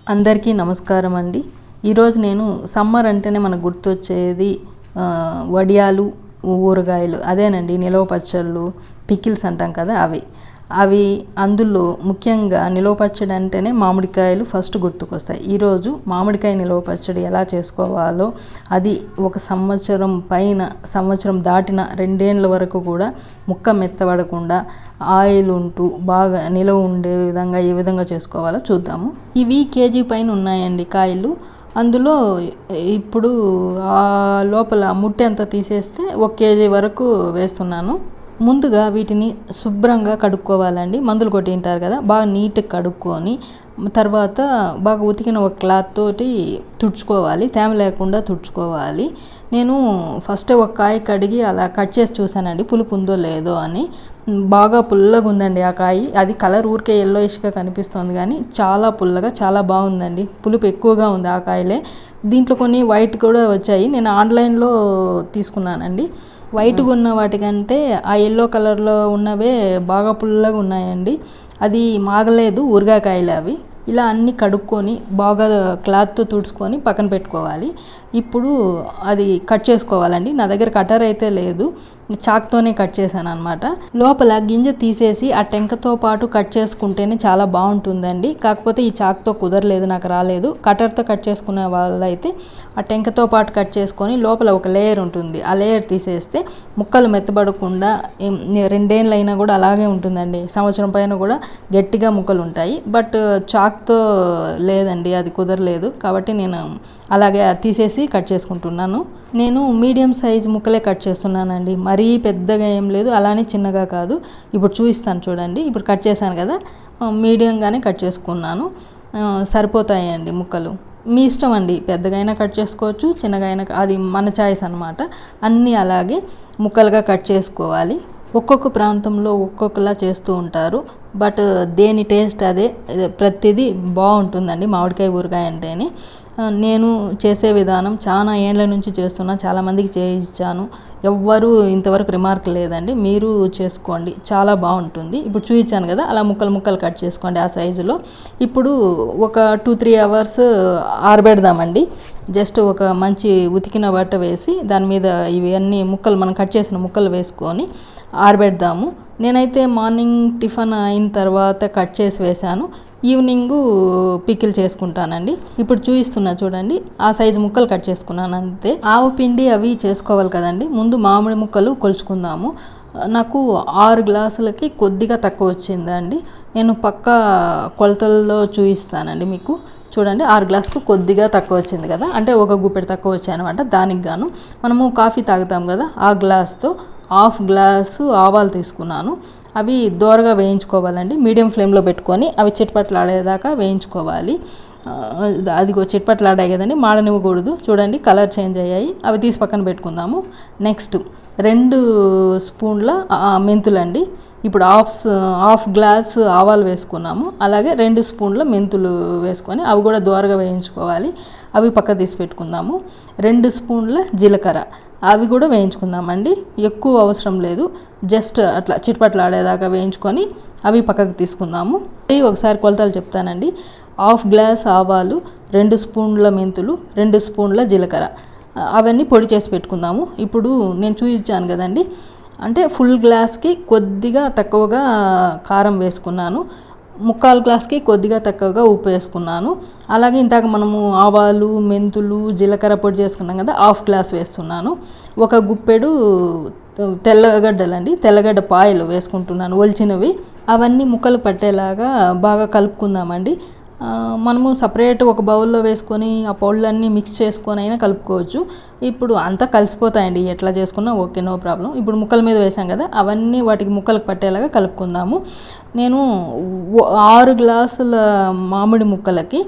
అందరికీ నమస్కారం అండి. ఈరోజు నేను సమ్మర్ అంటేనే మనకు గుర్తొచ్చేది వడియాలు, ఊరగాయలు అదేనండి. నిలవ పచ్చళ్ళు, పికిల్స్ అంటాం కదా, అవి అందులో ముఖ్యంగా నిలవ పచ్చడి అంటేనే మామిడికాయలు ఫస్ట్ గుర్తుకొస్తాయి. ఈరోజు మామిడికాయ నిలవ పచ్చడి ఎలా చేసుకోవాలో, అది ఒక సంవత్సరం దాటిన 2 ఏళ్ళ వరకు కూడా ముక్క మెత్తబడకుండా ఆయిల్ ఉంటూ బాగా నిలవ ఉండే విధంగా ఏ విధంగా చేసుకోవాలో చూద్దాము. ఇవి కేజీ పైన ఉన్నాయండి కాయలు. అందులో ఇప్పుడు లోపల ముట్టె అంతా తీసేస్తే 1 కేజీ వరకు వేస్తున్నాను. ముందుగా వీటిని శుభ్రంగా కడుక్కోవాలండి. మందులు కొట్టింటారు కదా, బాగా నీట్గా కడుక్కొని తర్వాత బాగా ఉతికిన ఒక క్లాత్ తోటి తుడుచుకోవాలి, తేమ లేకుండా తుడుచుకోవాలి. నేను ఫస్ట్ ఒక కాయ కడిగి అలా కట్ చేసి చూసానండి, పులుపు ఉందో లేదో అని. బాగా పుల్లగా ఉందండి ఆ కాయ. అది కలర్ ఊరికే ఎల్లోయిష్గా కనిపిస్తుంది కానీ చాలా పుల్లగా చాలా బాగుందండి. పులుపు ఎక్కువగా ఉంది ఆ కాయలే. దీంట్లో కొన్ని వైట్ కూడా వచ్చాయి. నేను ఆన్లైన్లో తీసుకున్నానండి. వైట్గా ఉన్న వాటికంటే ఆ ఎల్లో కలర్లో ఉన్నవే బాగా పుల్లగా ఉన్నాయండి. అది మాగలేదు, ఊరగాయలు అవి. ఇలా అన్నీ కడుక్కొని బాగా క్లాత్తో తుడుచుకొని పక్కన పెట్టుకోవాలి. ఇప్పుడు అది కట్ చేసుకోవాలండి. నా దగ్గర కటర్ అయితే లేదు, చాక్తోనే కట్ చేశాను అనమాట. లోపల గింజ తీసేసి ఆ టెంకతో పాటు కట్ చేసుకుంటేనే చాలా బాగుంటుందండి. కాకపోతే ఈ చాక్తో కుదరలేదు, నాకు రాలేదు. కటర్తో కట్ చేసుకునే వాళ్ళైతే ఆ టెంకతో పాటు కట్ చేసుకొని లోపల ఒక లేయర్ ఉంటుంది, ఆ లేయర్ తీసేస్తే ముక్కలు మెత్తబడకుండా 2 ఏళ్ళు అయినా కూడా అలాగే ఉంటుందండి. సంవత్సరం పైన కూడా గట్టిగా ముక్కలు ఉంటాయి. బట్ చాక్తో లేదండి, అది కుదరలేదు. కాబట్టి నేను అలాగే తీసేసి కట్ చేసుకుంటున్నాను. నేను మీడియం సైజ్ ముక్కలే కట్ చేస్తున్నానండి, మరీ పెద్దగా ఏం లేదు, అలానే చిన్నగా కాదు. ఇప్పుడు చూపిస్తాను చూడండి. ఇప్పుడు కట్ చేశాను కదా, మీడియంగానే కట్ చేసుకున్నాను. సరిపోతాయండి ముక్కలు. మీ ఇష్టం అండి, పెద్దగా అయినా కట్ చేసుకోవచ్చు, చిన్నగా అయినా, అది మన చాయిస్ అనమాట. అన్నీ అలాగే ముక్కలుగా కట్ చేసుకోవాలి. ఒక్కొక్క ప్రాంతంలో ఒక్కొక్కలా చేస్తూ ఉంటారు. బట్ దేని టేస్ట్ అదే, ప్రతిదీ బాగుంటుందండి మామిడికాయ ఊరగాయ అంటేనే. నేను చేసే విధానం చాలా ఏళ్ళ నుంచి చేస్తున్నా, చాలామందికి చేయించాను, ఎవ్వరూ ఇంతవరకు రిమార్క్ లేదండి. మీరు చేసుకోండి, చాలా బాగుంటుంది. ఇప్పుడు చూపించాను కదా, అలా ముక్కలు కట్ చేసుకోండి ఆ సైజులో. ఇప్పుడు ఒక 2-3 అవర్స్ ఆరబెడదామండి. జస్ట్ ఒక మంచి ఉతికిన బట్ట వేసి దాని మీద ఇవన్నీ ముక్కలు, మనం కట్ చేసిన ముక్కలు వేసుకొని ఆరబెడదాము. నేనైతే మార్నింగ్ టిఫిన్ అయిన తర్వాత కట్ చేసి వేశాను, ఈవినింగ్ పికిల్ చేసుకుంటానండి. ఇప్పుడు చూపిస్తున్నా చూడండి, ఆ సైజు ముక్కలు కట్ చేసుకున్నాను అంతే. ఆవు పిండి అవి చేసుకోవాలి కదండి. ముందు మామిడి ముక్కలు కొలుచుకుందాము. నాకు 6 గ్లాసులకి కొద్దిగా తక్కువ వచ్చిందండి. నేను పక్కా కొలతల్లో చూపిస్తానండి మీకు. చూడండి, 6 గ్లాసుకు కొద్దిగా తక్కువ వచ్చింది కదా, అంటే ఒక గుప్పెడు తక్కువ వచ్చాయి అనమాట. దానికి గాను మనము కాఫీ తాగుతాం కదా, ఆ గ్లాస్తో 1/2 గ్లాసు ఆవాలు తీసుకున్నాను. అవి దోరగా వేయించుకోవాలండి. మీడియం ఫ్లేమ్లో పెట్టుకొని అవి చిట్పట్లాడేదాకా వేయించుకోవాలి. అదిగో చిట్పట్లాడాయి కదండి, మాడనివ్వకూడదు. చూడండి, కలర్ చేంజ్ అయ్యాయి. అవి తీసి పక్కన పెట్టుకుందాము. నెక్స్ట్ 2 స్పూన్ల మెంతులండి. ఇప్పుడు హాఫ్ గ్లాస్ ఆవాలు వేసుకున్నాము. అలాగే 2 స్పూన్ల మెంతులు వేసుకొని అవి కూడా దోరగా వేయించుకోవాలి. అవి పక్క తీసి పెట్టుకుందాము. 2 స్పూన్ల జీలకర్ర, అవి కూడా వేయించుకుందామండి. ఎక్కువ అవసరం లేదు, జస్ట్ అట్లా చిట్పట్లాడేదాకా వేయించుకొని అవి పక్కకు తీసుకుందాము. ఒకసారి కొలతలు చెప్తానండి. 1/2 గ్లాస్ ఆవాలు, 2 స్పూన్ల మెంతులు, 2 స్పూన్ల జీలకర్ర, అవన్నీ పొడి చేసి పెట్టుకుందాము. ఇప్పుడు నేను చూపించాను కదండి, అంటే ఫుల్ గ్లాస్కి కొద్దిగా తక్కువగా కారం వేసుకున్నాను, 1/4 గ్లాస్కి కొద్దిగా తక్కువగా ఉప్పు వేసుకున్నాను. అలాగే ఇందాక మనము ఆవాలు, మెంతులు, జీలకర్ర పొడి చేసుకున్నాం కదా, 1/2 గ్లాస్ వేస్తున్నాను. ఒక గుప్పెడు తెల్లగడ్డలండి, తెల్లగడ్డ పాయలు వేసుకుంటున్నాను, ఒలిచినవి. అవన్నీ ముక్కలు పట్టేలాగా బాగా కలుపుకుందామండి. మనము సపరేట్ ఒక బౌల్లో వేసుకొని ఆ పౌడర్లన్నీ మిక్స్ చేసుకొని అయినా కలుపుకోవచ్చు. ఇప్పుడు అంతా కలిసిపోతాయండి, ఎట్లా చేసుకున్నా ఓకే, నో ప్రాబ్లం. ఇప్పుడు ముక్కల మీద వేసాం కదా, అవన్నీ వాటికి ముక్కలకు పట్టేలాగా కలుపుకుందాము. నేను 6 గ్లాసుల మామిడి ముక్కలకి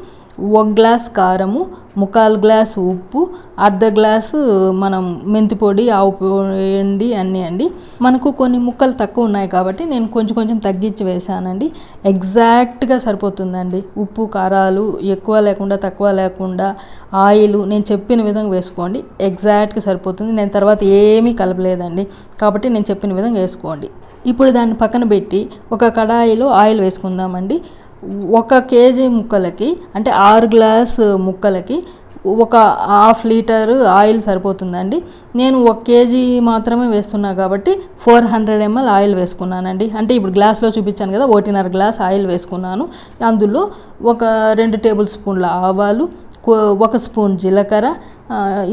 1 గ్లాస్ కారము, 1/4 గ్లాసు ఉప్పు, 1/2 గ్లాసు మనం మెంతి పొడి, ఆవు పొడి అన్నీ అండి. మనకు కొన్ని ముక్కలు తక్కువ ఉన్నాయి కాబట్టి నేను కొంచెం తగ్గించి వేసానండి. ఎగ్జాక్ట్గా సరిపోతుందండి. ఉప్పు కారాలు ఎక్కువ లేకుండా తక్కువ లేకుండా, ఆయిల్ నేను చెప్పిన విధంగా వేసుకోండి, ఎగ్జాక్ట్గా సరిపోతుంది. నేను తర్వాత ఏమీ కలపలేదండి, కాబట్టి నేను చెప్పిన విధంగా వేసుకోండి. ఇప్పుడు దాన్ని పక్కన పెట్టి ఒక కడాయిలో ఆయిల్ వేసుకుందామండి. 1 కేజీ ముక్కలకి అంటే 6 గ్లాస్ ముక్కలకి ఒక హాఫ్ లీటర్ ఆయిల్ సరిపోతుందండి. నేను 1 కేజీ మాత్రమే వేస్తున్నా కాబట్టి 400 ml ఆయిల్ వేసుకున్నానండి. అంటే ఇప్పుడు గ్లాస్లో చూపించాను కదా, 1.5 గ్లాస్ ఆయిల్ వేసుకున్నాను. అందులో ఒక 2 టేబుల్ స్పూన్ల ఆవాలు, 1 స్పూన్ జీలకర్ర,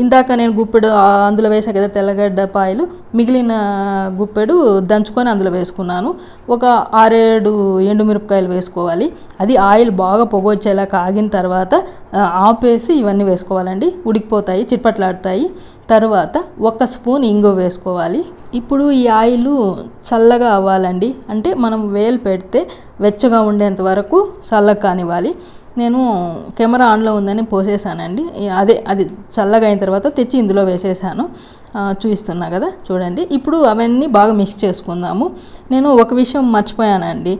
ఇందాక నేను గుప్పెడు అందులో వేసా కదా తెల్లగడ్డ పాయలు, మిగిలిన గుప్పెడు దంచుకొని అందులో వేసుకున్నాను. ఒక 6-7 ఎండుమిరపకాయలు వేసుకోవాలి. అది ఆయిల్ బాగా పొగ వచ్చేలా కాగిన తర్వాత ఆపేసి ఇవన్నీ వేసుకోవాలండి. ఉడికిపోతాయి, చిట్పట్లాడతాయి. తర్వాత 1 స్పూన్ ఇంగువ వేసుకోవాలి. ఇప్పుడు ఈ ఆయిల్ చల్లగా అవ్వాలండి. అంటే మనం వేలు పెడితే వెచ్చగా ఉండేంత వరకు చల్లగా కానివ్వాలి. నేను కెమెరా ఆన్లో ఉందని పోసేసానండి. అది చల్లగా అయిన తర్వాత తెచ్చి ఇందులో వేసేసాను. చూపిస్తున్నా కదా చూడండి. ఇప్పుడు అవన్నీ బాగా మిక్స్ చేసుకుందాము. నేను ఒక విషయం మర్చిపోయానండి.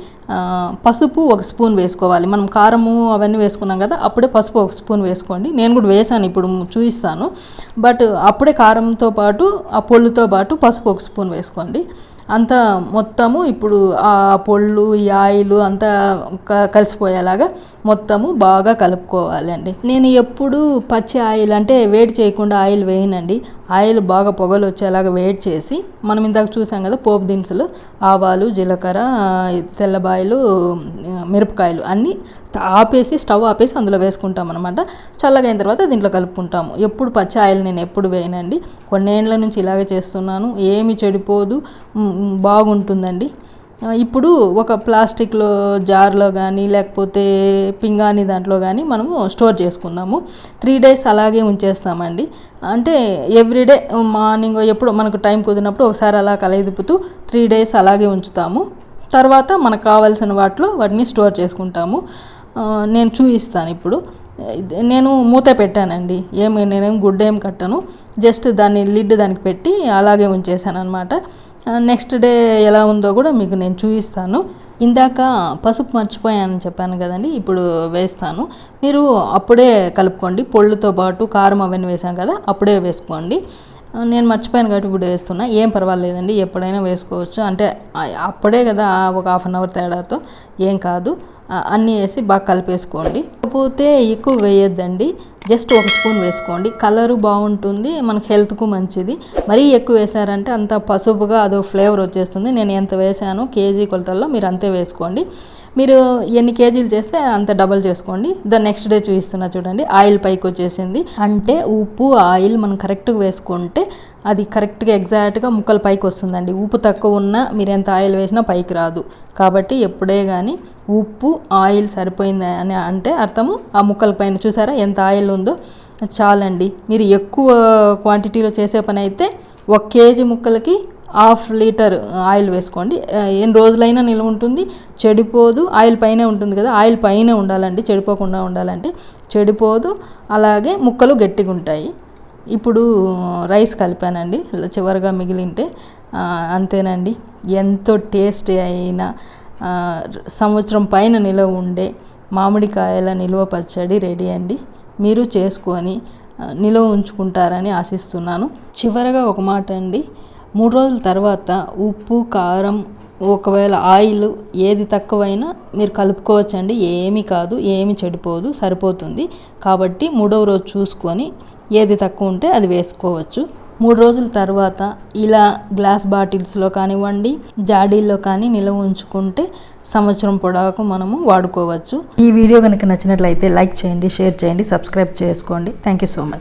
పసుపు 1 స్పూన్ వేసుకోవాలి. మనం కారము అవన్నీ వేసుకున్నాం కదా, అప్పుడే పసుపు 1 స్పూన్ వేసుకోండి. నేను కూడా వేసాను, ఇప్పుడు చూపిస్తాను. బట్ అప్పుడే కారంతో పాటు ఆ పొళ్ళుతో పాటు పసుపు 1 స్పూన్ వేసుకోండి. అంతా మొత్తము ఇప్పుడు ఆ పొళ్ళు ఈ ఆయిల్ అంతా కలిసిపోయేలాగా మొత్తము బాగా కలుపుకోవాలండి. నేను ఎప్పుడు పచ్చి ఆయిల్ అంటే వేడి చేయకుండా ఆయిల్ వేయనండి. ఆయిల్ బాగా పొగలు వచ్చేలాగా వేడి చేసి, మనం ఇందాక చూసాం కదా పోపు దినుసులు, ఆవాలు, జీలకర్ర, తెల్లబాయలు, మిరపకాయలు అన్నీ ఆపేసి స్టవ్ ఆపేసి అందులో వేసుకుంటాం అనమాట. చల్లగైన తర్వాత దీంట్లో కలుపుకుంటాము. ఎప్పుడు పచ్చి ఆయిల్ నేను ఎప్పుడు వేయనండి. కొన్నేళ్ల నుంచి ఇలాగే చేస్తున్నాను. ఏమి చెడిపోదు, బాగుంటుందండి. ఇప్పుడు ఒక ప్లాస్టిక్లో జార్లో కానీ లేకపోతే పింగాణి దాంట్లో కానీ మనము స్టోర్ చేసుకుందాము. 3 days అలాగే ఉంచేస్తామండి. అంటే ఎవ్రీడే మార్నింగ్ ఎప్పుడు మనకు టైం కుదిరినప్పుడు ఒకసారి అలా కలయిదిప్పుతూ 3 days అలాగే ఉంచుతాము. తర్వాత మనకు కావాల్సిన వాటిని స్టోర్ చేసుకుంటాము. నేను చూపిస్తాను ఇప్పుడు. నేను మూత పెట్టానండి. నేనేం గుడ్డ ఏం కట్టను, జస్ట్ దాన్ని లిడ్ దానికి పెట్టి అలాగే ఉంచేసాను అనమాట. నెక్స్ట్ డే ఎలా ఉందో కూడా మీకు నేను చూపిస్తాను. ఇందాక పసుపు మర్చిపోయానని చెప్పాను కదండి, ఇప్పుడు వేస్తాను. మీరు అప్పుడే కలుపుకోండి. పొళ్ళుతో పాటు కారం అవన్నీ వేసాం కదా, అప్పుడే వేసుకోండి. నేను మర్చిపోయాను కాబట్టి ఇప్పుడు వేస్తున్నా. ఏం పర్వాలేదండి, ఎప్పుడైనా వేసుకోవచ్చు. అంటే అప్పుడే కదా ఒక 1/2 hour తేడాతో, ఏం కాదు. అన్నీ వేసి బాగా కలిపేసుకోండి. కాకపోతే ఎక్కువ వేయొద్దండి, జస్ట్ 1 స్పూన్ వేసుకోండి. కలరు బాగుంటుంది, మనకు హెల్త్కు మంచిది. మరీ ఎక్కువ వేసారంటే అంత పసుపుగా అదో ఫ్లేవర్ వచ్చేస్తుంది. నేను ఎంత వేసానో కేజీ కొలతల్లో మీరు అంతే వేసుకోండి. మీరు ఎన్ని కేజీలు చేస్తే అంత డబల్ చేసుకోండి. నెక్స్ట్ డే చూపిస్తున్నా చూడండి, ఆయిల్ పైకి వచ్చేసింది. అంటే ఉప్పు ఆయిల్ మనం కరెక్ట్గా వేసుకుంటే అది కరెక్ట్గా ఎగ్జాక్ట్గా ముక్కలు పైకి వస్తుందండి. ఉప్పు తక్కువ ఉన్నా మీరు ఎంత ఆయిల్ వేసినా పైకి రాదు. కాబట్టి ఎప్పుడే కానీ ఉప్పు ఆయిల్ సరిపోయింది అని అంటే అర్థము ఆ ముక్కల పైన చూసారా ఎంత ఆయిల్ ఉందో, చాలండి. మీరు ఎక్కువ క్వాంటిటీలో చేసే పని అయితే 1 కేజీ ముక్కలకి 1/2 లీటర్ ఆయిల్ వేసుకోండి. ఎన్ని రోజులైనా నిల్వ ఉంటుంది, చెడిపోదు. ఆయిల్ పైనే ఉంటుంది కదా, ఆయిల్ పైనే ఉండాలండి, చెడిపోకుండా ఉండాలంటే. చెడిపోదు, అలాగే ముక్కలు గట్టిగా ఉంటాయి. ఇప్పుడు రైస్ కలిపానండి, చివరిగా మిగిలింటే అంతేనండి. ఎంతో టేస్టీ అయిన సంవత్సరం పైన నిల్వ ఉండే మామిడికాయల నిల్వ పచ్చడి రెడీ అండి. మీరు చేసుకొని నిల్వ ఉంచుకుంటారని ఆశిస్తున్నాను. చివరగా ఒక మాట అండి, 3 రోజుల తర్వాత ఉప్పు కారం ఒకవేళ ఆయిల్ ఏది తక్కువైనా మీరు కలుపుకోవచ్చండి. ఏమీ కాదు, ఏమి చెడిపోదు, సరిపోతుంది. కాబట్టి 3వ రోజు చూసుకొని ఏది తక్కువ ఉంటే అది వేసుకోవచ్చు. 3 రోజుల తర్వాత ఇలా గ్లాస్ బాటిల్స్లో కానివ్వండి, జాడీల్లో కానీ నిల్వ ఉంచుకుంటే సంవత్సరం పొడవుకు మనము వాడుకోవచ్చు. ఈ వీడియో కనుక నచ్చినట్లయితే లైక్ చేయండి, షేర్ చేయండి, సబ్స్క్రైబ్ చేసుకోండి. Thank you so much.